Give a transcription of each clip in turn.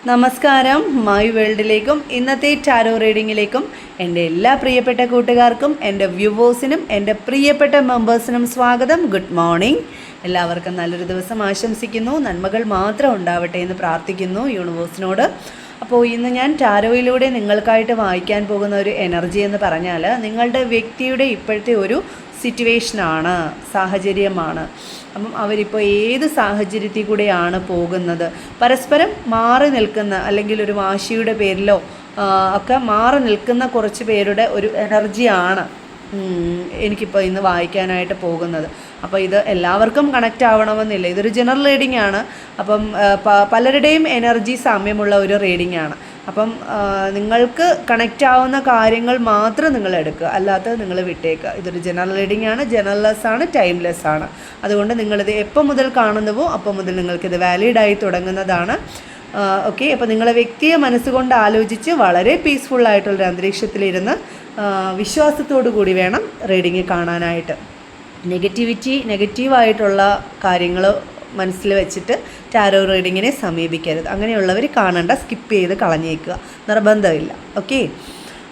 നമസ്കാരം, മൈ വേൾഡിലേക്കും ഇന്നത്തെ ടാരോ റീഡിങ്ങിലേക്കും എൻ്റെ എല്ലാ പ്രിയപ്പെട്ട കൂട്ടുകാർക്കും എൻ്റെ വ്യൂവേഴ്സിനും എൻ്റെ പ്രിയപ്പെട്ട മെമ്പേഴ്സിനും സ്വാഗതം. Good morning. എല്ലാവർക്കും നല്ലൊരു ദിവസം ആശംസിക്കുന്നു. നന്മകൾ മാത്രം ഉണ്ടാവട്ടെ എന്ന് പ്രാർത്ഥിക്കുന്നു യൂണിവേഴ്സിനോട്. അപ്പോൾ ഇന്ന് ഞാൻ ടാരോയിലൂടെ നിങ്ങൾക്കായിട്ട് വായിക്കാൻ പോകുന്ന ഒരു എനർജി എന്ന് പറഞ്ഞാൽ നിങ്ങളുടെ വ്യക്തിയുടെ ഇപ്പോഴത്തെ ഒരു സിറ്റുവേഷനാണ്, സാഹചര്യമാണ്. അപ്പം അവരിപ്പോൾ ഏത് സാഹചര്യത്തിൽ കൂടെയാണ് പോകുന്നത്, പരസ്പരം മാറി നിൽക്കുന്ന അല്ലെങ്കിൽ ഒരു വാശിയുടെ പേരിലോ ഒക്കെ മാറി നിൽക്കുന്ന കുറച്ച് പേരുടെ ഒരു എനർജിയാണ് എനിക്കിപ്പോൾ ഇന്ന് വായിക്കാനായിട്ട് പോകുന്നത്. അപ്പോൾ ഇത് എല്ലാവർക്കും കണക്റ്റ് ആവണമെന്നില്ല, ഇതൊരു ജനറൽ റീഡിംഗ് ആണ്. അപ്പം പലരുടെയും എനർജി സാമ്യമുള്ള ഒരു റീഡിംഗ് ആണ്. അപ്പം നിങ്ങൾക്ക് കണക്റ്റ് ആവുന്ന കാര്യങ്ങൾ മാത്രം നിങ്ങൾ എടുക്കുക, അല്ലാത്തത് നിങ്ങൾ വിട്ടേക്കുക. ഇതൊരു ജനറൽ റീഡിംഗ് ആണ്, ജനറൽലെസ് ആണ്, ടൈംലെസ് ആണ്. അതുകൊണ്ട് നിങ്ങളിത് എപ്പോൾ മുതൽ കാണുന്നുവോ അപ്പോൾ മുതൽ നിങ്ങൾക്കിത് വാലിഡായി തുടങ്ങുന്നതാണ്. ഓക്കെ. അപ്പോൾ നിങ്ങളെ വ്യക്തിയെ മനസ്സുകൊണ്ട് ആലോചിച്ച് വളരെ പീസ്ഫുള്ളായിട്ടുള്ളൊരു അന്തരീക്ഷത്തിലിരുന്ന് വിശ്വാസത്തോടു കൂടി വേണം റീഡിങ് കാണാനായിട്ട്. നെഗറ്റീവായിട്ടുള്ള കാര്യങ്ങൾ മനസ്സിൽ വെച്ചിട്ട് ടാരോ റീഡിങ്ങിനെ സമീപിക്കരുത്. അങ്ങനെയുള്ളവർ കാണണ്ട, സ്കിപ്പ് ചെയ്ത് കളഞ്ഞേക്കുക, നിർബന്ധമില്ല. ഓക്കെ.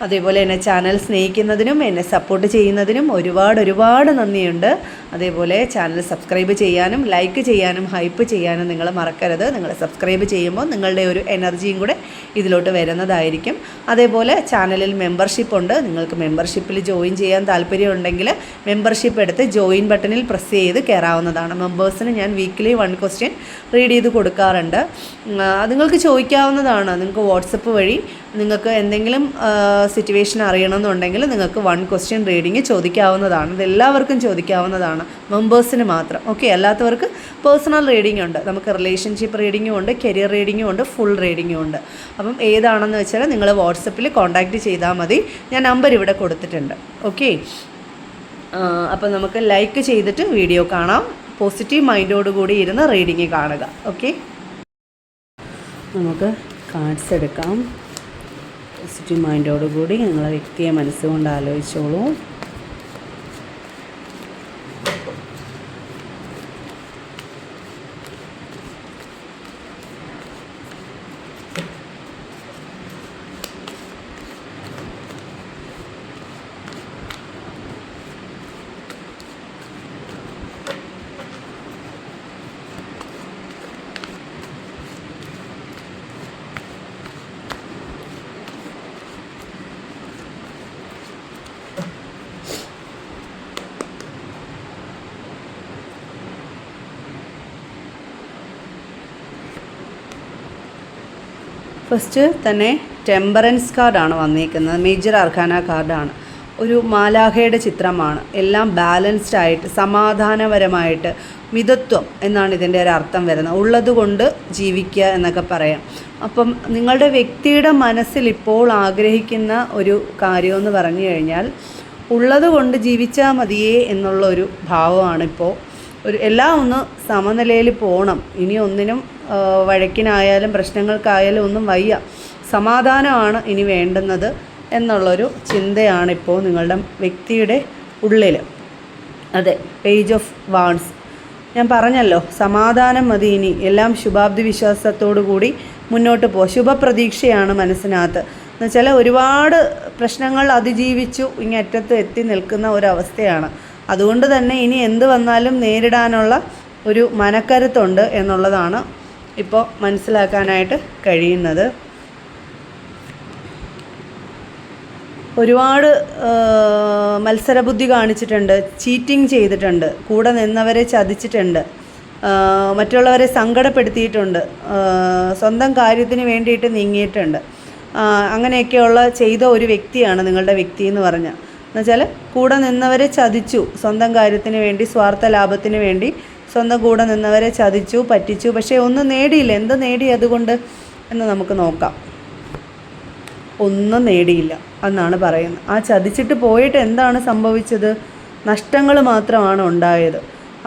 അതേപോലെ എന്നെ ചാനൽ സ്നേഹിക്കുന്നതിനും എന്നെ സപ്പോർട്ട് ചെയ്യുന്നതിനും ഒരുപാട് നന്ദിയുണ്ട്. അതേപോലെ ചാനൽ സബ്സ്ക്രൈബ് ചെയ്യാനും ലൈക്ക് ചെയ്യാനും ഹൈപ്പ് ചെയ്യാനും നിങ്ങൾ മറക്കരുത്. നിങ്ങൾ സബ്സ്ക്രൈബ് ചെയ്യുമ്പോൾ നിങ്ങളുടെ ഒരു എനർജിയും കൂടെ ഇതിലോട്ട് വരുന്നതായിരിക്കും. അതേപോലെ ചാനലിൽ മെമ്പർഷിപ്പ് ഉണ്ട്. നിങ്ങൾക്ക് മെമ്പർഷിപ്പിൽ ജോയിൻ ചെയ്യാൻ താല്പര്യമുണ്ടെങ്കിൽ മെമ്പർഷിപ്പ് എടുത്ത് ജോയിൻ ബട്ടണിൽ പ്രസ് ചെയ്ത് കയറാവുന്നതാണ്. മെമ്പേഴ്സിന് ഞാൻ വീക്കിലി 1 ക്വസ്റ്റ്യൻ റീഡ് ചെയ്ത് കൊടുക്കാറുണ്ട്. നിങ്ങൾക്ക് ചോദിക്കാവുന്നതാണ്. നിങ്ങൾക്ക് വാട്സപ്പ് വഴി നിങ്ങൾക്ക് എന്തെങ്കിലും സിറ്റുവേഷൻ അറിയണമെന്നുണ്ടെങ്കിൽ നിങ്ങൾക്ക് 1 ക്വസ്റ്റ്യൻ റീഡിങ് ചോദിക്കാവുന്നതാണ്. ഇതെല്ലാവർക്കും ചോദിക്കാവുന്നതാണ്, മെമ്പേഴ്സിന് മാത്രം. ഓക്കെ. അല്ലാത്തവർക്ക് പേഴ്സണൽ റീഡിംഗ് ഉണ്ട്. നമുക്ക് റിലേഷൻഷിപ്പ് റീഡിങ്ങും ഉണ്ട്, കരിയർ റീഡിങ്ങും ഉണ്ട്, ഫുൾ റീഡിങ്ങും ഉണ്ട്. അപ്പം ഏതാണെന്ന് വെച്ചാൽ നിങ്ങൾ വാട്സപ്പിൽ കോൺടാക്റ്റ് ചെയ്താൽ മതി. ഞാൻ നമ്പർ ഇവിടെ കൊടുത്തിട്ടുണ്ട്. ഓക്കെ. അപ്പം നമുക്ക് ലൈക്ക് ചെയ്തിട്ട് വീഡിയോ കാണാം. പോസിറ്റീവ് മൈൻഡോടുകൂടി ഇരുന്ന് റീഡിങ് കാണുക. ഓക്കെ. നമുക്ക് കാർഡ്സ് എടുക്കാം. പോസിറ്റീവ് മൈൻഡോടുകൂടി നിങ്ങളെ വ്യക്തിയെ മനസ്സുകൊണ്ട് ആലോചിച്ചോളൂ. ഫസ്റ്റ് തന്നെ ടെമ്പറൻസ് കാർഡാണ് വന്നിരിക്കുന്നത്. മേജർ അർക്കാന കാർഡാണ്. ഒരു മാലാഖയുടെ ചിത്രമാണ്. എല്ലാം ബാലൻസ്ഡ് ആയിട്ട് സമാധാനപരമായിട്ട് മിതത്വം എന്നാണ് ഇതിൻ്റെ ഒരു അർത്ഥം വരുന്നത്. ഉള്ളതുകൊണ്ട് ജീവിക്കുക എന്നൊക്കെ പറയാം. അപ്പം നിങ്ങളുടെ വ്യക്തിയുടെ മനസ്സിൽ ഇപ്പോൾ ആഗ്രഹിക്കുന്ന ഒരു കാര്യമെന്ന് പറഞ്ഞു കഴിഞ്ഞാൽ ഉള്ളത് കൊണ്ട് ജീവിച്ചാൽ മതിയേ എന്നുള്ളൊരു ഭാവമാണിപ്പോൾ. എല്ലാം ഒന്ന് സമനിലയിൽ പോകണം. ഇനി ഒന്നിനും വഴക്കിനായാലും പ്രശ്നങ്ങൾക്കായാലും ഒന്നും വയ്യ, സമാധാനമാണ് ഇനി വേണ്ടുന്നത് എന്നുള്ളൊരു ചിന്തയാണിപ്പോൾ നിങ്ങളുടെ വ്യക്തിയുടെ ഉള്ളിൽ. അതെ, പേജ് ഓഫ് വാൺസ്. ഞാൻ പറഞ്ഞല്ലോ, സമാധാനം മതി ഇനി. എല്ലാം ശുഭാപ്തി വിശ്വാസത്തോടു കൂടി മുന്നോട്ട് പോകും. ശുഭപ്രതീക്ഷയാണ് മനസ്സിനകത്ത്. എന്നുവെച്ചാൽ ഒരുപാട് പ്രശ്നങ്ങൾ അതിജീവിച്ചു ഇങ്ങറ്റത്ത് എത്തി നിൽക്കുന്ന ഒരവസ്ഥയാണ്. അതുകൊണ്ട് തന്നെ ഇനി എന്ത് വന്നാലും നേരിടാനുള്ള ഒരു മനക്കരുത്തുണ്ട് എന്നുള്ളതാണ് ഇപ്പോൾ മനസ്സിലാക്കാനായിട്ട് കഴിയുന്നത്. ഒരുപാട് മത്സരബുദ്ധി കാണിച്ചിട്ടുണ്ട്, ചീറ്റിംഗ് ചെയ്തിട്ടുണ്ട്, കൂടെ നിന്നവരെ ചതിച്ചിട്ടുണ്ട്, മറ്റുള്ളവരെ സങ്കടപ്പെടുത്തിയിട്ടുണ്ട്, സ്വന്തം കാര്യത്തിന് വേണ്ടിയിട്ട് നീങ്ങിയിട്ടുണ്ട്. അങ്ങനെയൊക്കെയുള്ള ചെയ്ത ഒരു വ്യക്തിയാണ് നിങ്ങളുടെ വ്യക്തി എന്ന് പറഞ്ഞാൽ. എന്നുവെച്ചാൽ കൂടെ നിന്നവരെ ചതിച്ചു, സ്വന്തം കാര്യത്തിന് വേണ്ടി, സ്വാർത്ഥ ലാഭത്തിന് വേണ്ടി സ്വന്തം കൂടെ നിന്നവരെ ചതിച്ചു, പറ്റിച്ചു. പക്ഷേ ഒന്നും നേടിയില്ല. എന്ത് നേടി അതുകൊണ്ട് എന്ന് നമുക്ക് നോക്കാം. ഒന്നും നേടിയില്ല എന്നാണ് പറയുന്നത്. ആ ചതിച്ചിട്ട് പോയിട്ട് എന്താണ് സംഭവിച്ചത്? നഷ്ടങ്ങൾ മാത്രമാണ് ഉണ്ടായത്.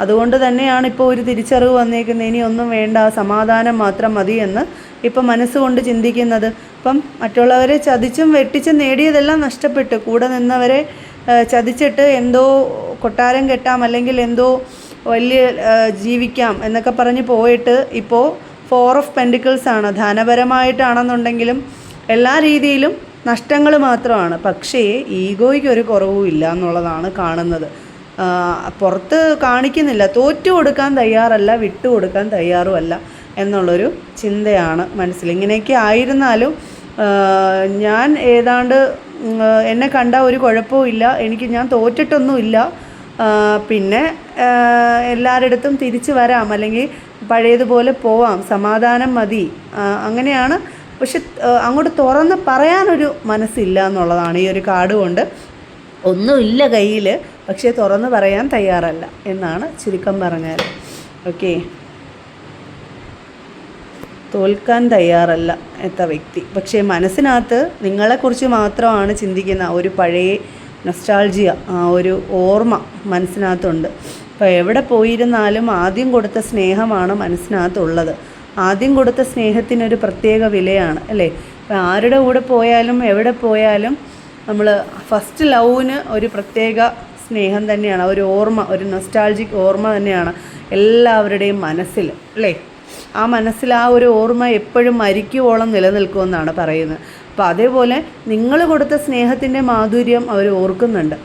അതുകൊണ്ട് തന്നെയാണ് ഇപ്പോൾ ഒരു തിരിച്ചറിവ് വന്നേക്കുന്നത്. ഇനി ഒന്നും വേണ്ട, സമാധാനം മാത്രം മതി എന്ന് ഇപ്പം മനസ്സുകൊണ്ട് ചിന്തിക്കുന്നത്. ഇപ്പം മറ്റുള്ളവരെ ചതിച്ചും വെട്ടിച്ചും നേടിയതെല്ലാം നഷ്ടപ്പെട്ടു. കൂടെ നിന്നവരെ ചതിച്ചിട്ട് എന്തോ കൊട്ടാരം കെട്ടാം അല്ലെങ്കിൽ എന്തോ വലിയ ജീവിക്കാം എന്നൊക്കെ പറഞ്ഞ് പോയിട്ട് ഇപ്പോൾ 4 ഓഫ് പെൻറ്റിക്കിൾസ് ആണ്. ധനപരമായിട്ടാണെന്നുണ്ടെങ്കിലും എല്ലാ രീതിയിലും നഷ്ടങ്ങൾ മാത്രമാണ്. പക്ഷേ ഈഗോയ്ക്ക് ഒരു കുറവും ഇല്ല എന്നുള്ളതാണ് കാണുന്നത്. പുറത്ത് കാണിക്കുന്നില്ല, തോറ്റു കൊടുക്കാൻ തയ്യാറല്ല, വിട്ടു കൊടുക്കാൻ തയ്യാറുമല്ല എന്നുള്ളൊരു ചിന്തയാണ് മനസ്സിൽ. ഇങ്ങനെയൊക്കെ ആയിരുന്നാലും ഞാൻ ഏതാണ്ട് എന്നെ കണ്ട ഒരു കുഴപ്പവും ഇല്ല, ഞാൻ തോറ്റിട്ടൊന്നുമില്ല, പിന്നെ എല്ലാവരുടെ അടുത്തും തിരിച്ചു വരാം, അല്ലെങ്കിൽ പഴയതുപോലെ പോവാം, സമാധാനം മതി, അങ്ങനെയാണ്. പക്ഷെ അങ്ങോട്ട് തുറന്ന് പറയാനൊരു മനസ്സില്ല എന്നുള്ളതാണ് ഈ ഒരു കാർഡ് കൊണ്ട്. ഒന്നുമില്ല കയ്യിൽ, പക്ഷേ തുറന്ന് പറയാൻ തയ്യാറല്ല എന്നാണ് ചുരുക്കം പറഞ്ഞാൽ. ഓക്കെ, തോൽക്കാൻ തയ്യാറല്ല എത്ത വ്യക്തി, പക്ഷേ മനസ്സിനകത്ത് നിങ്ങളെക്കുറിച്ച് മാത്രമാണ് ചിന്തിക്കുന്ന ഒരു പഴയ നൊസ്റ്റാൾജിയ, ഒരു ഓർമ്മ മനസ്സിനകത്തുണ്ട്. അപ്പോൾ എവിടെ പോയിരുന്നാലും ആദ്യം കൊടുത്ത സ്നേഹമാണ് മനസ്സിനകത്തുള്ളത്. ആദ്യം കൊടുത്ത സ്നേഹത്തിനൊരു പ്രത്യേക വിലയാണ് അല്ലേ. അപ്പോൾ ആരുടെ കൂടെ പോയാലും എവിടെ പോയാലും നമ്മൾ ഫസ്റ്റ് ലവിന് ഒരു പ്രത്യേക സ്നേഹം തന്നെയാണ്, ഒരു ഓർമ്മ, ഒരു നൊസ്റ്റാൾജിക് ഓർമ്മ തന്നെയാണ് എല്ലാവരുടെയും മനസ്സിൽ അല്ലേ. ആ മനസ്സിൽ ആ ഒരു ഓർമ്മ എപ്പോഴും മരിക്കുവോളം നിലനിൽക്കുമെന്നാണ് പറയുന്നത്. അപ്പോൾ അതേപോലെ നിങ്ങൾ കൊടുത്ത സ്നേഹത്തിൻ്റെ മാധുര്യം അവർ ഓർക്കുന്നുണ്ട്.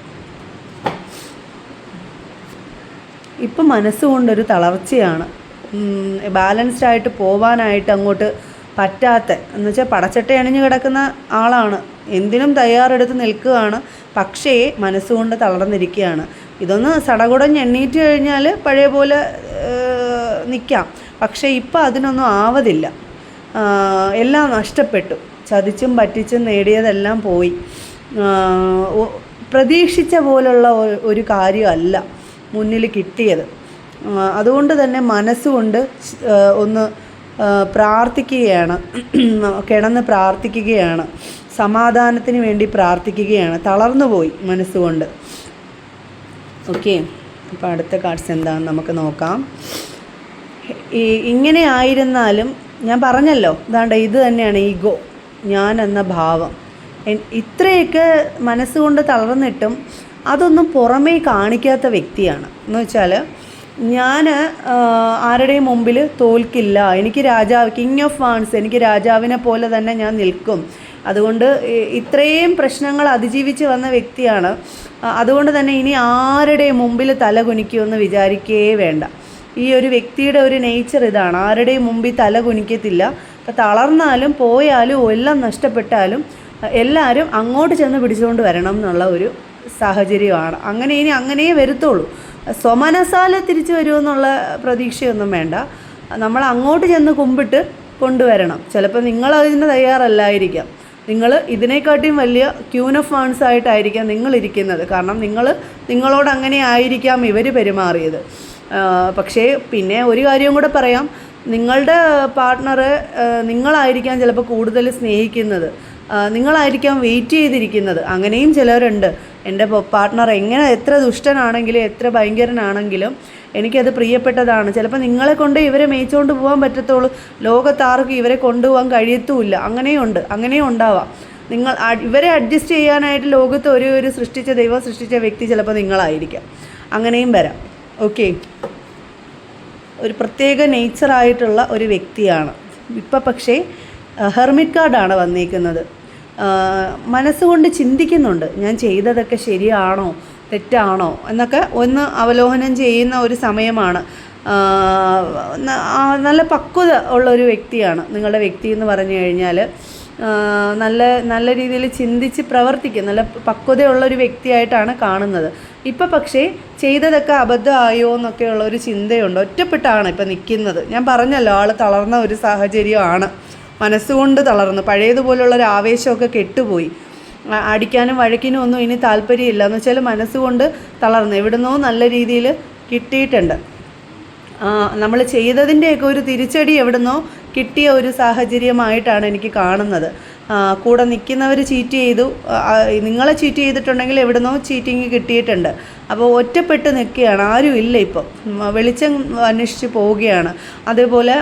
ഇപ്പം മനസ്സുകൊണ്ടൊരു തളർച്ചയാണ്, ബാലൻസ്ഡ് ആയിട്ട് പോവാനായിട്ട് അങ്ങോട്ട് പറ്റാത്ത, എന്ന് വെച്ചാൽ പടച്ചട്ട അണിഞ്ഞു കിടക്കുന്ന ആളാണ്, എന്തിനും തയ്യാറെടുത്ത് നിൽക്കുകയാണ്, പക്ഷേ മനസ്സുകൊണ്ട് തളർന്നിരിക്കുകയാണ്. ഇതൊന്ന് സടകുടഞ്ഞ് എണ്ണീറ്റ് കഴിഞ്ഞാൽ പഴയ പോലെ നിൽക്കാം, പക്ഷേ ഇപ്പം അതിനൊന്നും ആവതില്ല. എല്ലാം നഷ്ടപ്പെട്ടു, ചതിച്ചും പറ്റിച്ചും നേടിയതെല്ലാം പോയി. പ്രതീക്ഷിച്ച പോലുള്ള ഒരു കാര്യമല്ല മുന്നിൽ കിട്ടിയത്. അതുകൊണ്ട് തന്നെ മനസ്സുകൊണ്ട് ഒന്ന് പ്രാർത്ഥിക്കുകയാണ്, കിടന്ന് പ്രാർത്ഥിക്കുകയാണ്, സമാധാനത്തിന് വേണ്ടി പ്രാർത്ഥിക്കുകയാണ്. തളർന്നു പോയി മനസ്സുകൊണ്ട്. ഓക്കെ, അപ്പോൾ അടുത്ത കാർഡ്സ് എന്താണെന്ന് നമുക്ക് നോക്കാം. ഇങ്ങനെ ആയിരുന്നാലും ഞാൻ പറഞ്ഞല്ലോ, ഇതാണ്ട് ഇത് തന്നെയാണ് ഈഗോ, ഞാൻ എന്ന ഭാവം. ഇത്രയൊക്കെ മനസ്സുകൊണ്ട് തളർന്നിട്ടും അതൊന്നും പുറമേ കാണിക്കാത്ത വ്യക്തിയാണ്. എന്ന് വെച്ചാൽ ഞാൻ ആരുടെയും മുമ്പിൽ തോൽക്കില്ല, എനിക്ക് രാജാവ്, കിങ് ഓഫ് വാൺസ്, എനിക്ക് രാജാവിനെ പോലെ തന്നെ ഞാൻ നിൽക്കും. അതുകൊണ്ട് ഇത്രയും പ്രശ്നങ്ങൾ അതിജീവിച്ച് വന്ന വ്യക്തിയാണ്. അതുകൊണ്ട് തന്നെ ഇനി ആരുടെയും മുമ്പിൽ തല കുനിക്കുമെന്ന് വിചാരിക്കേ വേണ്ട. ഈ ഒരു വ്യക്തിയുടെ ഒരു നേച്ചർ ഇതാണ്, ആരുടെയും മുമ്പിൽ തല കുനിക്കത്തില്ല. അപ്പോൾ തളർന്നാലും പോയാലും എല്ലാം നഷ്ടപ്പെട്ടാലും എല്ലാവരും അങ്ങോട്ട് ചെന്ന് പിടിച്ചുകൊണ്ട് വരണം എന്നുള്ള ഒരു സാഹചര്യമാണ്. ഇനി അങ്ങനെയേ വരുത്തുള്ളൂ. സ്വമനസാല തിരിച്ചു വരുമെന്നുള്ള പ്രതീക്ഷയൊന്നും വേണ്ട. നമ്മൾ അങ്ങോട്ട് ചെന്ന് കുമ്പിട്ട് കൊണ്ടുവരണം. ചിലപ്പോൾ നിങ്ങളതിന് തയ്യാറല്ലായിരിക്കാം, നിങ്ങൾ ഇതിനെക്കാട്ടിയും വലിയ ക്യൂൻ ഓഫ് വാൺസ് ആയിട്ടായിരിക്കാം നിങ്ങളിരിക്കുന്നത്. കാരണം നിങ്ങളോട് അങ്ങനെ ആയിരിക്കാം ഇവർ പെരുമാറിയത്. പക്ഷേ പിന്നെ ഒരു കാര്യം കൂടെ പറയാം, നിങ്ങളുടെ പാർട്ട്ണറെ നിങ്ങളായിരിക്കാം ചിലപ്പോൾ കൂടുതൽ സ്നേഹിക്കുന്നത്, നിങ്ങളായിരിക്കാം വെയിറ്റ് ചെയ്തിരിക്കുന്നത്. അങ്ങനെയും ചിലരുണ്ട്. എൻ്റെ പാർട്ട്ണർ എത്ര ദുഷ്ടനാണെങ്കിലും എത്ര ഭയങ്കരനാണെങ്കിലും എനിക്കത് പ്രിയപ്പെട്ടതാണ്. ചിലപ്പോൾ നിങ്ങളെ കൊണ്ട് ഇവരെ മേയിച്ചുകൊണ്ട് പോകാൻ പറ്റത്തുള്ളൂ, ലോകത്താർക്കും ഇവരെ കൊണ്ടുപോകാൻ കഴിയത്തുമില്ല. അങ്ങനെയും ഉണ്ടാവാം. ഇവരെ അഡ്ജസ്റ്റ് ചെയ്യാനായിട്ട് ലോകത്ത് ഒരു ദൈവം സൃഷ്ടിച്ച വ്യക്തി ചിലപ്പോൾ നിങ്ങളായിരിക്കാം. അങ്ങനെയും വരാം. ഓക്കെ, ഒരു പ്രത്യേക നേച്ചറായിട്ടുള്ള ഒരു വ്യക്തിയാണ്. ഇപ്പം പക്ഷേ ഹെർമിറ്റ് കാർഡാണ് വന്നിരിക്കുന്നത്. മനസ്സുകൊണ്ട് ചിന്തിക്കുന്നുണ്ട്, ഞാൻ ചെയ്തതൊക്കെ ശരിയാണോ തെറ്റാണോ എന്നൊക്കെ ഒന്ന് അവലോകനം ചെയ്യുന്ന ഒരു സമയമാണ്. നല്ല പക്വത ഉള്ള ഒരു വ്യക്തിയാണ് നിങ്ങളുടെ വ്യക്തി എന്ന് പറഞ്ഞു കഴിഞ്ഞാൽ. നല്ല രീതിയിൽ ചിന്തിച്ച് പ്രവർത്തിക്കും, നല്ല പക്വതയുള്ളൊരു വ്യക്തിയായിട്ടാണ് കാണുന്നത്. ഇപ്പം പക്ഷേ ചെയ്തതൊക്കെ അബദ്ധമായോ എന്നൊക്കെയുള്ള ഒരു ചിന്തയുണ്ട്. ഒറ്റപ്പെട്ടാണ് ഇപ്പം നിൽക്കുന്നത്. ഞാൻ പറഞ്ഞല്ലോ, ആൾ തളർന്ന ഒരു സാഹചര്യമാണ്, മനസ്സുകൊണ്ട് തളർന്നു. പഴയതുപോലുള്ളൊരു ആവേശമൊക്കെ കെട്ടുപോയി. അടിക്കാനും വഴക്കിനും ഒന്നും ഇനി താല്പര്യമില്ല. എന്ന് വെച്ചാൽ മനസ്സുകൊണ്ട് തളർന്നു. എവിടുന്നോ നല്ല രീതിയിൽ കിട്ടിയിട്ടുണ്ട്. നമ്മൾ ചെയ്തതിൻ്റെയൊക്കെ ഒരു തിരിച്ചടി എവിടുന്നോ കിട്ടിയ ഒരു സാഹചര്യമായിട്ടാണ് എനിക്ക് കാണുന്നത്. കൂടെ നിൽക്കുന്നവർ ചീറ്റ് ചെയ്തു, നിങ്ങളെ ചീറ്റ് ചെയ്തിട്ടുണ്ടെങ്കിൽ എവിടുന്നോ ചീറ്റിങ് കിട്ടിയിട്ടുണ്ട്. അപ്പോൾ ഒറ്റപ്പെട്ട് നിൽക്കുകയാണ്, ആരും ഇല്ല. ഇപ്പം വെളിച്ചം അന്വേഷിച്ച് പോവുകയാണ്. അതേപോലെ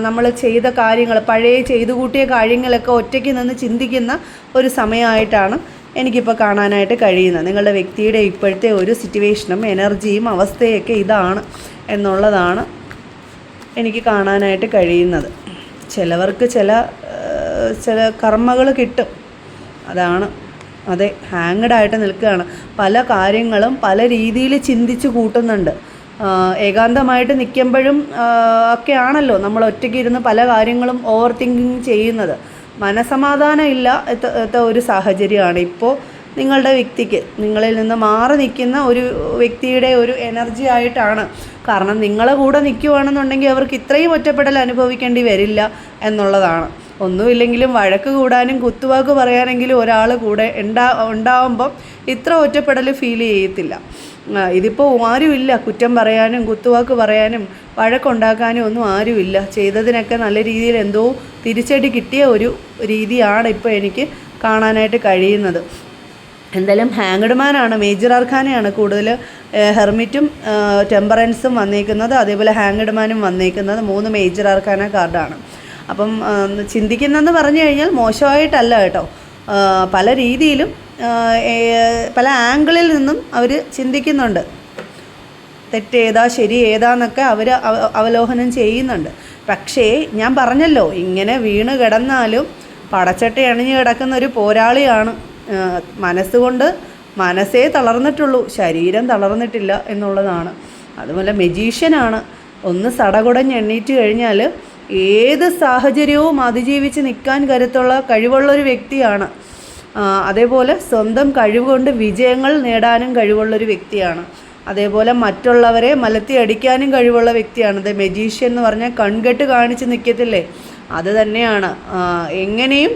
നമ്മൾ ചെയ്ത കാര്യങ്ങൾ, പഴയ ചെയ്തു കൂട്ടിയ കാര്യങ്ങളൊക്കെ ഒറ്റയ്ക്ക് നിന്ന് ചിന്തിക്കുന്ന ഒരു സമയമായിട്ടാണ് എനിക്കിപ്പോൾ കാണാനായിട്ട് കഴിയുന്നത്. നിങ്ങളുടെ വ്യക്തിയുടെ ഇപ്പോഴത്തെ ഒരു സിറ്റുവേഷനും എനർജിയും അവസ്ഥയൊക്കെ ഇതാണ് എന്നുള്ളതാണ് എനിക്ക് കാണാനായിട്ട് കഴിയുന്നത്. ചിലവർക്ക് ചില കർമ്മകൾ കിട്ടും, അതാണ്. അതെ, ഹാങ്ഡായിട്ട് നിൽക്കുകയാണ്. പല കാര്യങ്ങളും പല രീതിയിൽ ചിന്തിച്ച് കൂട്ടുന്നുണ്ട്. ഏകാന്തമായിട്ട് നിൽക്കുമ്പോഴും ഒക്കെയാണല്ലോ നമ്മൾ ഒറ്റയ്ക്ക് ഇരുന്ന് പല കാര്യങ്ങളും ഓവർ തിങ്കിങ് ചെയ്യുന്നത്. മനസമാധാനം ഇല്ലാത്ത ഒരു സാഹചര്യമാണ് ഇപ്പോൾ നിങ്ങളുടെ വ്യക്തിക്ക്. നിങ്ങളിൽ നിന്ന് മാറി നിൽക്കുന്ന ഒരു വ്യക്തിയുടെ ഒരു എനർജി ആയിട്ടാണ്. കാരണം നിങ്ങളെ കൂടെ നിൽക്കുകയാണെന്നുണ്ടെങ്കിൽ അവർക്ക് ഇത്രയും ഒറ്റപ്പെടൽ അനുഭവിക്കേണ്ടി വരില്ല എന്നുള്ളതാണ്. ഒന്നുമില്ലെങ്കിലും വഴക്ക് കൂടാനും കുത്തുവാക്ക് പറയാനെങ്കിലും ഒരാൾ കൂടെ ഉണ്ടാവുമ്പം ഇത്ര ഒറ്റപ്പെടൽ ഫീൽ ചെയ്യത്തില്ല. ഇതിപ്പോൾ ആരുമില്ല കുറ്റം പറയാനും കുത്തുവാക്ക് പറയാനും വഴക്കുണ്ടാക്കാനും ഒന്നും ആരുമില്ല. ചെയ്തതിനൊക്കെ നല്ല രീതിയിൽ എന്തോ തിരിച്ചടി കിട്ടിയ ഒരു രീതിയാണ് ഇപ്പോൾ എനിക്ക് കാണാനായിട്ട് കഴിയുന്നത്. എന്തായാലും ഹാങ്ഡ് മാനാണ്, മേജർ ആർക്കാനയാണ് കൂടുതൽ ഹെർമിറ്റും ടെമ്പറൻസും വന്നേക്കുന്നത്. അതേപോലെ ഹാങ്ഡ് മാനും വന്നേക്കുന്നത്. 3 മേജർ ആർക്കാന കാർഡാണ്. അപ്പം ചിന്തിക്കുന്നതെന്ന് പറഞ്ഞു കഴിഞ്ഞാൽ മോശമായിട്ടല്ല കേട്ടോ, പല രീതിയിലും പല ആംഗിളിൽ നിന്നും അവർ ചിന്തിക്കുന്നുണ്ട്. തെറ്റേതാ ശരി ഏതാന്നൊക്കെ അവർ അവലോകനം ചെയ്യുന്നുണ്ട്. പക്ഷേ ഞാൻ പറഞ്ഞല്ലോ, ഇങ്ങനെ വീണ് കിടന്നാലും പടച്ചട്ടി അണിഞ്ഞ് കിടക്കുന്ന ഒരു പോരാളിയാണ്. മനസ്സുകൊണ്ട് മനസ്സേ തളർന്നിട്ടുള്ളൂ, ശരീരം തളർന്നിട്ടില്ല എന്നുള്ളതാണ്. അതുപോലെ മെജീഷ്യനാണ്. ഒന്ന് സടകുടഞ്ഞ് എണ്ണീറ്റ് കഴിഞ്ഞാൽ ഏത് സാഹചര്യവും അതിജീവിച്ച് നിൽക്കാൻ കഴിവുള്ളൊരു വ്യക്തിയാണ്. അതേപോലെ സ്വന്തം കഴിവുകൊണ്ട് വിജയങ്ങൾ നേടാനും കഴിവുള്ളൊരു വ്യക്തിയാണ്. അതേപോലെ മറ്റുള്ളവരെ മലത്തി അടിക്കാനും കഴിവുള്ള വ്യക്തിയാണ്. ദ മെജീഷ്യൻ എന്ന് പറഞ്ഞാൽ കൺകെട്ട് കാണിച്ച് നിൽക്കത്തില്ലേ, അത് തന്നെയാണ്. എങ്ങനെയും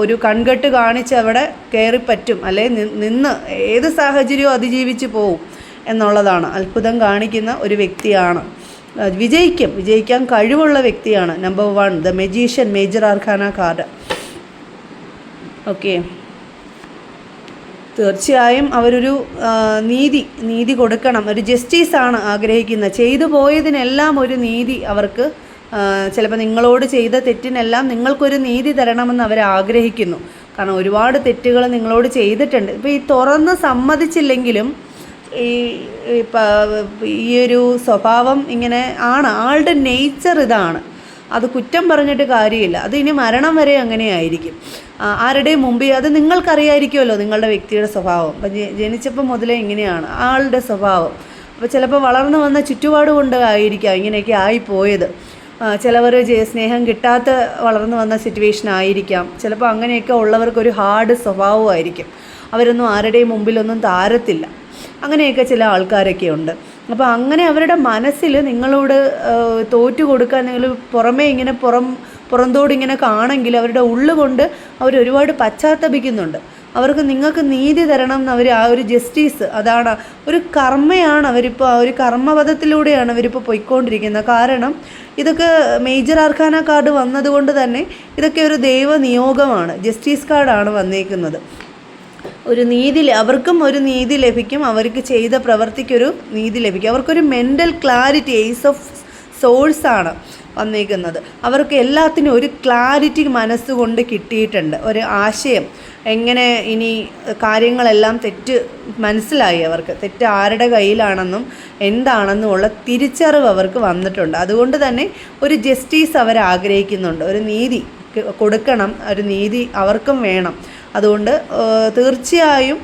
ഒരു കൺകെട്ട് കാണിച്ച് അവിടെ കയറിപ്പറ്റും, അല്ലെ നിന്ന് ഏത് സാഹചര്യവും അതിജീവിച്ച് പോവും എന്നുള്ളതാണ്. അത്ഭുതം കാണിക്കുന്ന ഒരു വ്യക്തിയാണ്. വിജയിക്കാൻ കഴിവുള്ള വ്യക്തിയാണ്. Number 1 the magician, major arcana card. Okay, തീർച്ചയായും അവരൊരു നീതി കൊടുക്കണം, ഒരു ജസ്റ്റിസാണ് ആഗ്രഹിക്കുന്നത്. ചെയ്തു പോയതിനെല്ലാം ഒരു നീതി അവർക്ക്, ചിലപ്പോൾ നിങ്ങളോട് ചെയ്ത തെറ്റിനെല്ലാം നിങ്ങൾക്കൊരു നീതി തരണമെന്ന് അവർ ആഗ്രഹിക്കുന്നു. കാരണം ഒരുപാട് തെറ്റുകൾ നിങ്ങളോട് ചെയ്തിട്ടുണ്ട്. ഇപ്പോൾ ഈ തുറന്ന് സമ്മതിച്ചില്ലെങ്കിലും ഈ ഒരു സ്വഭാവം ഇങ്ങനെ ആണ്, ആളുടെ നേച്ചർ ഇതാണ്. അത് കുറ്റം പറഞ്ഞിട്ട് കാര്യമില്ല. അത് ഇനി മരണം വരെ അങ്ങനെയായിരിക്കും. ആരുടെയും മുമ്പിൽ അത് നിങ്ങൾക്കറിയായിരിക്കുമല്ലോ നിങ്ങളുടെ വ്യക്തിയുടെ സ്വഭാവം. അപ്പം ജനിച്ചപ്പോൾ മുതലേ ഇങ്ങനെയാണ് ആളുടെ സ്വഭാവം. അപ്പോൾ ചിലപ്പോൾ വളർന്നു വന്ന ചുറ്റുപാട് കൊണ്ട് ആയിരിക്കാം ഇങ്ങനെയൊക്കെ ആയിപ്പോയത്. ചിലവർ സ്നേഹം കിട്ടാത്ത വളർന്നു വന്ന സിറ്റുവേഷൻ ആയിരിക്കാം. ചിലപ്പോൾ അങ്ങനെയൊക്കെ ഉള്ളവർക്കൊരു ഹാർഡ് സ്വഭാവമായിരിക്കും. അവരൊന്നും ആരുടെയും മുമ്പിലൊന്നും താരത്തില്ല. അങ്ങനെയൊക്കെ ചില ആൾക്കാരൊക്കെ ഉണ്ട്. അപ്പോൾ അങ്ങനെ അവരുടെ മനസ്സിൽ നിങ്ങളോട് തോറ്റു കൊടുക്കാൻ നിങ്ങൾ പുറമേ ഇങ്ങനെ പുറന്തോടിങ്ങനെ കാണെങ്കിൽ അവരുടെ ഉള്ളുകൊണ്ട് അവരൊരുപാട് പശ്ചാത്തപിക്കുന്നുണ്ട്. അവർക്ക് നിങ്ങൾക്ക് നീതി തരണം എന്ന് അവർ ആ ഒരു ജസ്റ്റിസ്, അതാണ് ഒരു കർമ്മയാണ് അവരിപ്പോൾ, ആ ഒരു കർമ്മപഥത്തിലൂടെയാണ് അവരിപ്പോൾ പോയിക്കൊണ്ടിരിക്കുന്നത്. കാരണം ഇതൊക്കെ മേജർ ആർക്കാന കാർഡ് വന്നതുകൊണ്ട് തന്നെ ഇതൊക്കെ ഒരു ദൈവ നിയോഗമാണ്. ജസ്റ്റിസ് കാർഡാണ് വന്നേക്കുന്നത്. ഒരു നീതി, അവർക്കും ഒരു നീതി ലഭിക്കും. അവർക്ക് ചെയ്ത പ്രവൃത്തിക്കൊരു നീതി ലഭിക്കും. അവർക്കൊരു മെൻ്റൽ ക്ലാരിറ്റി, ഏസ് ഓഫ് സോൾസാണ് വന്നേക്കുന്നത്. അവർക്ക് എല്ലാത്തിനും ഒരു ക്ലാരിറ്റി മനസ്സുകൊണ്ട് കിട്ടിയിട്ടുണ്ട്, ഒരു ആശയം. എങ്ങനെ ഇനി കാര്യങ്ങളെല്ലാം മനസ്സിലായി അവർക്ക്. തെറ്റ് ആരുടെ കയ്യിലാണെന്നും എന്താണെന്നും ഉള്ള തിരിച്ചറിവ് അവർക്ക് വന്നിട്ടുണ്ട്. അതുകൊണ്ട് തന്നെ ഒരു ജസ്റ്റിസ് അവർ ആഗ്രഹിക്കുന്നുണ്ട്. ഒരു നീതി കൊടുക്കണം, ഒരു നീതി അവർക്കും വേണം. അതുകൊണ്ട് തീർച്ചയായും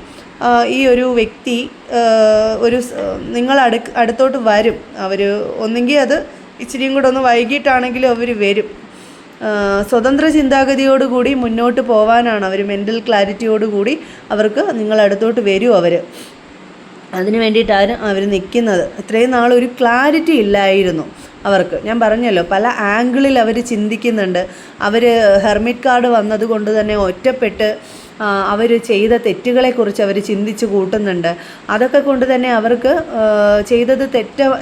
ഈ ഒരു വ്യക്തി അടുത്തോട്ട് വരും. അവർ ഒന്നെങ്കിൽ അത് ഇച്ചിരിയും കൂടെ ഒന്ന് വൈകിട്ടാണെങ്കിലും അവർ വരും. സ്വതന്ത്ര ചിന്താഗതിയോടുകൂടി മുന്നോട്ട് പോകാനാണ് അവർ, മെൻ്റൽ ക്ലാരിറ്റിയോടുകൂടി അവർക്ക് നിങ്ങളടുത്തോട്ട് വരും. അതിന് വേണ്ടിയിട്ടാണ് അവർ നിൽക്കുന്നത്. ഇത്രയും നാളൊരു ക്ലാരിറ്റി ഇല്ലായിരുന്നു അവർക്ക്. ഞാൻ പറഞ്ഞല്ലോ, പല ആംഗിളിൽ അവർ ചിന്തിക്കുന്നുണ്ട്. അവർ ഹെർമിറ്റ് കാർഡ് വന്നതുകൊണ്ട് തന്നെ ഒറ്റപ്പെട്ട് അവർ ചെയ്ത തെറ്റുകളെക്കുറിച്ച് അവർ ചിന്തിച്ച് കൂട്ടുന്നുണ്ട്. അതൊക്കെ കൊണ്ട് തന്നെ അവർക്ക് ചെയ്തത്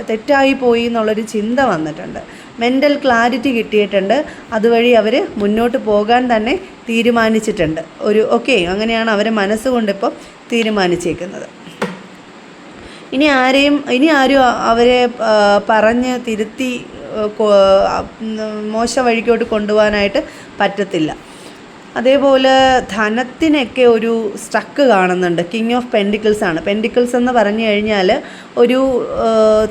തെറ്റായി പോയി എന്നുള്ളൊരു ചിന്ത വന്നിട്ടുണ്ട്. മെൻ്റൽ ക്ലാരിറ്റി കിട്ടിയിട്ടുണ്ട്. അതുവഴി അവർ മുന്നോട്ട് പോകാൻ തന്നെ തീരുമാനിച്ചിട്ടുണ്ട്. അങ്ങനെയാണ് അവർ മനസ്സുകൊണ്ടിപ്പോൾ തീരുമാനിച്ചേക്കുന്നത്. ഇനി ആരും അവരെ പറഞ്ഞ് തിരുത്തി മോശ വഴിക്കോട്ട് കൊണ്ടുപോകാനായിട്ട് പറ്റത്തില്ല. അതേപോലെ ധനത്തിനൊക്കെ ഒരു സ്റ്റക്ക് കാണുന്നുണ്ട്. കിങ് ഓഫ് പെൻഡിക്കിൾസ് ആണ്. പെൻഡിക്കിൾസ് എന്ന് പറഞ്ഞു കഴിഞ്ഞാൽ ഒരു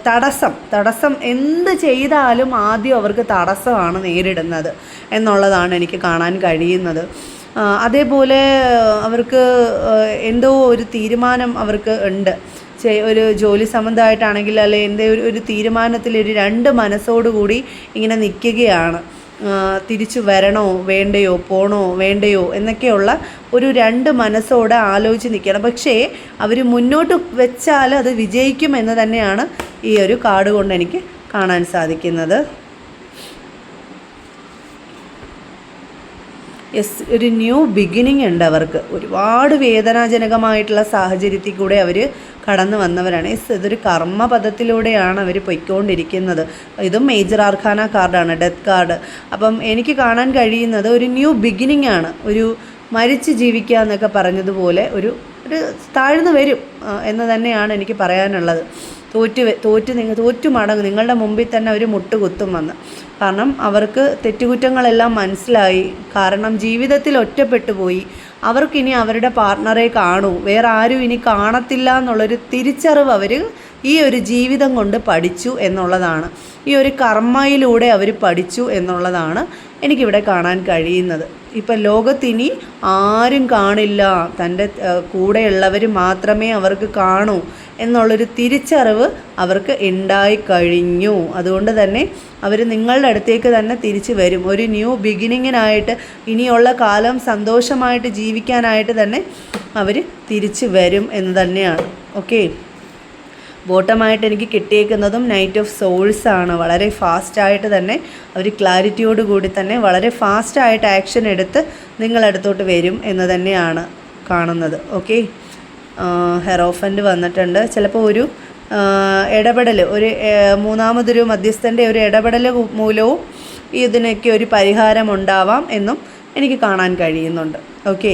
തടസ്സം എന്ത് ചെയ്താലും ആദ്യം അവർക്ക് തടസ്സമാണ് നേരിടുന്നത് എന്നുള്ളതാണ് എനിക്ക് കാണാൻ കഴിയുന്നത്. അതേപോലെ അവർക്ക് എന്തോ ഒരു തീരുമാനം അവർക്ക് ഉണ്ട്. ഒരു ജോലി സംബന്ധമായിട്ടാണെങ്കിൽ അല്ലെങ്കിൽ എന്തേ ഒരു തീരുമാനത്തിൽ ഒരു രണ്ട് മനസ്സോടുകൂടി ഇങ്ങനെ നിൽക്കുകയാണ്. തിരിച്ചു വരണോ വേണ്ടയോ, പോണോ വേണ്ടയോ എന്നൊക്കെയുള്ള ഒരു രണ്ട് മനസ്സോടെ ആലോചിച്ച് നിൽക്കണം. പക്ഷേ അവർ മുന്നോട്ട് വെച്ചാൽ അത് വിജയിക്കുമെന്ന് തന്നെയാണ് ഈ ഒരു കാർഡ് കൊണ്ട് എനിക്ക് കാണാൻ സാധിക്കുന്നത്. ഒരു ന്യൂ ബിഗിനിങ് ഉണ്ട് അവർക്ക്. ഒരുപാട് വേദനാജനകമായിട്ടുള്ള സാഹചര്യത്തിൽ കൂടെ അവർ കടന്നു വന്നവരാണ്. ഇതൊരു കർമ്മപദത്തിലൂടെയാണ് അവർ പൊയ്ക്കൊണ്ടിരിക്കുന്നത്. ഇതും മേജർ ആർക്കാന കാർഡാണ്, ഡെത്ത് കാർഡ്. അപ്പം എനിക്ക് കാണാൻ കഴിയുന്നത് ഒരു ന്യൂ ബിഗിനിങ് ആണ്. ഒരു മരിച്ച് ജീവിക്കുക എന്നൊക്കെ പറഞ്ഞതുപോലെ ഒരു താഴ്ന്നു വരും എന്ന് തന്നെയാണ് എനിക്ക് പറയാനുള്ളത്. തോറ്റു മടങ്ങും. നിങ്ങളുടെ മുമ്പിൽ തന്നെ അവർ മുട്ടുകുത്തും വന്ന്. കാരണം അവർക്ക് തെറ്റുകുറ്റങ്ങളെല്ലാം മനസ്സിലായി. കാരണം ജീവിതത്തിൽ ഒറ്റപ്പെട്ടു പോയി. അവർക്കിനി അവരുടെ പാർട്ട്ണറെ കാണൂ, വേറെ ആരും ഇനി കാണത്തില്ല എന്നുള്ളൊരു തിരിച്ചറിവ് അവർ ഈ ഒരു ജീവിതം കൊണ്ട് പഠിച്ചു എന്നുള്ളതാണ്. ഈ ഒരു കർമ്മയിലൂടെ അവർ പഠിച്ചു എന്നുള്ളതാണ് എനിക്കിവിടെ കാണാൻ കഴിയുന്നത്. ഇപ്പം ലോകത്തിനി ആരും കാണില്ല, തൻ്റെ കൂടെയുള്ളവർ മാത്രമേ അവർക്ക് കാണൂ എന്നുള്ളൊരു തിരിച്ചറിവ് അവർക്ക് ഉണ്ടായിക്കഴിഞ്ഞു. അതുകൊണ്ട് തന്നെ അവർ നിങ്ങളുടെ അടുത്തേക്ക് തന്നെ തിരിച്ചു വരും. ഒരു ന്യൂ ബിഗിനിങ്ങിനായിട്ട്, ഇനിയുള്ള കാലം സന്തോഷമായിട്ട് ജീവിക്കാനായിട്ട് തന്നെ അവർ തിരിച്ചു വരും എന്ന് തന്നെയാണ്. ഓക്കെ, ബോട്ടമായിട്ട് എനിക്ക് കിട്ടിയേക്കുന്നതും നൈറ്റ് ഓഫ് സോൾസ് ആണ്. വളരെ ഫാസ്റ്റായിട്ട് തന്നെ അവർ ക്ലാരിറ്റിയോടുകൂടി തന്നെ വളരെ ഫാസ്റ്റായിട്ട് ആക്ഷൻ എടുത്ത് നിങ്ങളടുത്തോട്ട് വരും എന്ന് തന്നെയാണ് കാണുന്നത്. ഓക്കെ, ഹെറോഫൻ്റ് വന്നിട്ടുണ്ട്. ചിലപ്പോൾ ഒരു ഇടപെടൽ, ഒരു മൂന്നാമതൊരു മധ്യസ്ഥൻ്റെ ഒരു ഇടപെടൽ മൂലവും ഇതിനൊക്കെ ഒരു പരിഹാരം ഉണ്ടാവാം എന്നും എനിക്ക് കാണാൻ കഴിയുന്നുണ്ട്. ഓക്കെ,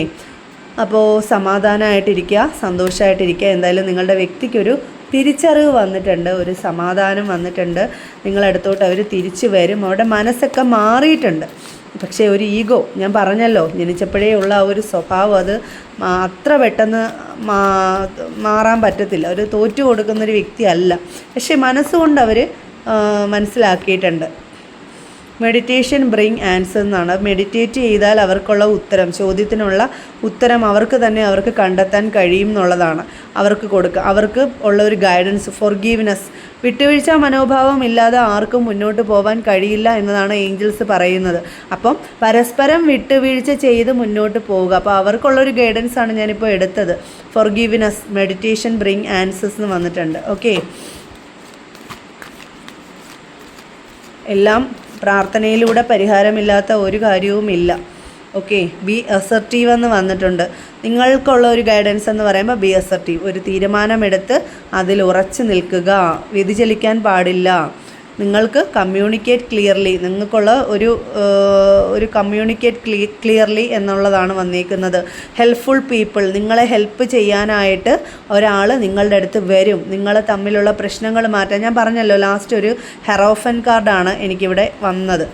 അപ്പോൾ സമാധാനമായിട്ടിരിക്കുക, സന്തോഷമായിട്ടിരിക്കുക. എന്തായാലും നിങ്ങളുടെ വ്യക്തിക്കൊരു തിരിച്ചറിവ് വന്നിട്ടുണ്ട്, ഒരു സമാധാനം വന്നിട്ടുണ്ട്. നിങ്ങളടുത്തോട്ട് അവർ തിരിച്ചു വരും. അവരുടെ മനസ്സൊക്കെ മാറിയിട്ടുണ്ട്. പക്ഷേ ഒരു ഈഗോ, ഞാൻ പറഞ്ഞല്ലോ ജനിച്ചപ്പോഴേ ഉള്ള ആ ഒരു സ്വഭാവം, അത് അത്ര പെട്ടെന്ന് മാറാൻ പറ്റത്തില്ല. ഒരു തോറ്റു കൊടുക്കുന്നൊരു വ്യക്തിയല്ല. പക്ഷേ മനസ്സുകൊണ്ട് അവർ മനസ്സിലാക്കിയിട്ടുണ്ട്. മെഡിറ്റേഷൻ ബ്രിങ് ആൻസർ എന്നാണ്. മെഡിറ്റേറ്റ് ചെയ്താൽ അവർക്കുള്ള ഉത്തരം, ചോദ്യത്തിനുള്ള ഉത്തരം അവർക്ക് കണ്ടെത്താൻ കഴിയും എന്നുള്ളതാണ് അവർക്ക് ഉള്ള ഒരു ഗൈഡൻസ്. ഫോർഗീവ്നെസ്, വിട്ടുവീഴ്ച മനോഭാവം ഇല്ലാതെ ആർക്കും മുന്നോട്ട് പോകാൻ കഴിയില്ല എന്നതാണ് ഏഞ്ചൽസ് പറയുന്നത്. അപ്പം പരസ്പരം വിട്ടുവീഴ്ച ചെയ്ത് മുന്നോട്ട് പോവുക. അപ്പോൾ അവർക്കുള്ളൊരു ഗൈഡൻസാണ് ഞാനിപ്പോൾ എടുത്തത്. ഫോർഗീവ്നെസ്, മെഡിറ്റേഷൻ ബ്രിങ് ആൻസേഴ്സ് എന്ന് വന്നിട്ടുണ്ട്. ഓക്കെ, എല്ലാം പ്രാർത്ഥനയിലൂടെ പരിഹാരമില്ലാത്ത ഒരു കാര്യവുമില്ല. ഓക്കെ, ബി അസർട്ടീവ് എന്ന് വന്നിട്ടുണ്ട്. നിങ്ങൾക്കുള്ള ഒരു ഗൈഡൻസ് എന്ന് പറയുമ്പോൾ ബി അസർട്ടീവ്. ഒരു തീരുമാനമെടുത്ത് അതിൽ ഉറച്ചു നിൽക്കുക, വ്യതിചലിക്കാൻ പാടില്ല. നിങ്ങൾക്ക് കമ്മ്യൂണിക്കേറ്റ് ക്ലിയർലി, നിങ്ങൾക്കുള്ള ഒരു കമ്മ്യൂണിക്കേറ്റ് ക്ലിയർലി എന്നുള്ളതാണ് വന്നിരിക്കുന്നത്. ഹെൽപ്ഫുൾ പീപ്പിൾ, നിങ്ങളെ ഹെൽപ്പ് ചെയ്യാനായിട്ട് ഒരാൾ നിങ്ങളുടെ അടുത്ത് വരും. നിങ്ങളെ തമ്മിലുള്ള പ്രശ്നങ്ങൾ മാറ്റാൻ, ഞാൻ പറഞ്ഞല്ലോ ലാസ്റ്റ് ഒരു ഹെറോഫൻ കാർഡാണ് എനിക്കിവിടെ വന്നത്.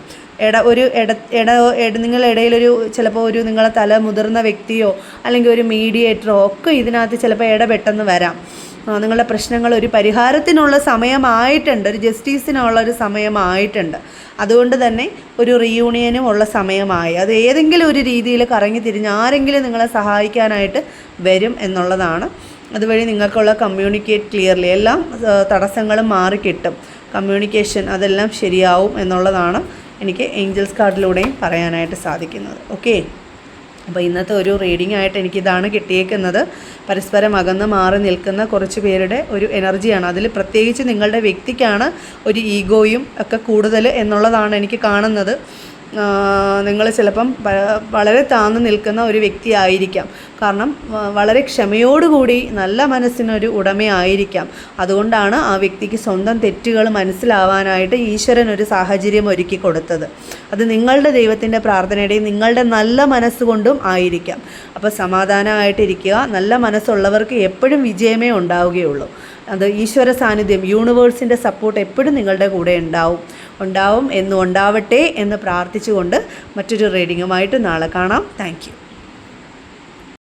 നിങ്ങളിടയിലൊരു ചിലപ്പോൾ ഒരു നിങ്ങളെ തല മുതിർന്ന വ്യക്തിയോ അല്ലെങ്കിൽ ഒരു മീഡിയേറ്ററോ ഒക്കെ ഇതിനകത്ത് ചിലപ്പോൾ ഇടപെട്ടെന്ന് വരാം. നിങ്ങളുടെ പ്രശ്നങ്ങൾ ഒരു പരിഹാരത്തിനുള്ള സമയമായിട്ടുണ്ട്, ഒരു ജസ്റ്റിസിനുള്ള സമയമായിട്ടുണ്ട്. അതുകൊണ്ട് തന്നെ ഒരു റീയൂണിയനും ഉള്ള സമയമായി. അത് ഏതെങ്കിലും ഒരു രീതിയിൽ കറങ്ങി തിരിഞ്ഞ് ആരെങ്കിലും നിങ്ങളെ സഹായിക്കാനായിട്ട് വരും എന്നുള്ളതാണ്. അതുവഴി നിങ്ങൾക്കുള്ള കമ്മ്യൂണിക്കേറ്റ് ക്ലിയർലി, എല്ലാ തടസ്സങ്ങളും മാറിക്കിട്ടും. കമ്മ്യൂണിക്കേഷൻ അതെല്ലാം ശരിയാവും എന്നുള്ളതാണ് എനിക്ക് ഏഞ്ചൽസ് കാർഡിലൂടെയും പറയാനായിട്ട് സാധിക്കുന്നത്. ഓക്കെ, അപ്പോൾ ഇന്നത്തെ ഒരു റീഡിംഗ് ആയിട്ട് എനിക്കിതാണ് കിട്ടിയേക്കുന്നത്. പരസ്പരം അകന്ന് മാറി നിൽക്കുന്ന കുറച്ച് പേരുടെ ഒരു എനർജിയാണ്. അതിൽ പ്രത്യേകിച്ച് നിങ്ങളുടെ വ്യക്തിക്കാണ് ഒരു ഈഗോയും ഒക്കെ കൂടുതൽ എന്നുള്ളതാണ് എനിക്ക് കാണുന്നത്. നിങ്ങൾ ചിലപ്പം വളരെ താഴ്ന്നു നിൽക്കുന്ന ഒരു വ്യക്തിയായിരിക്കാം. കാരണം വളരെ ക്ഷമയോടുകൂടി നല്ല മനസ്സിനൊരു ഉടമയായിരിക്കാം. അതുകൊണ്ടാണ് ആ വ്യക്തിക്ക് സ്വന്തം തെറ്റുകൾ മനസ്സിലാവാനായിട്ട് ഈശ്വരൻ ഒരു സാഹചര്യം ഒരുക്കി കൊടുത്തത്. അത് നിങ്ങളുടെ ദൈവത്തിൻ്റെ പ്രാർത്ഥനയുടെയും നിങ്ങളുടെ നല്ല മനസ്സുകൊണ്ടും ആയിരിക്കാം. അപ്പോൾ സമാധാനമായിട്ടിരിക്കുക. നല്ല മനസ്സുള്ളവർക്ക് എപ്പോഴും വിജയമേ ഉണ്ടാവുകയുള്ളൂ. അത് ഈശ്വര സാന്നിധ്യം, യൂണിവേഴ്സിൻ്റെ സപ്പോർട്ട് എപ്പോഴും നിങ്ങളുടെ കൂടെ ഉണ്ടാവും എന്നും ഉണ്ടാവട്ടെ എന്ന് പ്രാർത്ഥിച്ചുകൊണ്ട് മറ്റൊരു റീഡിങ്ങുമായിട്ട് നാളെ കാണാം. Thank you.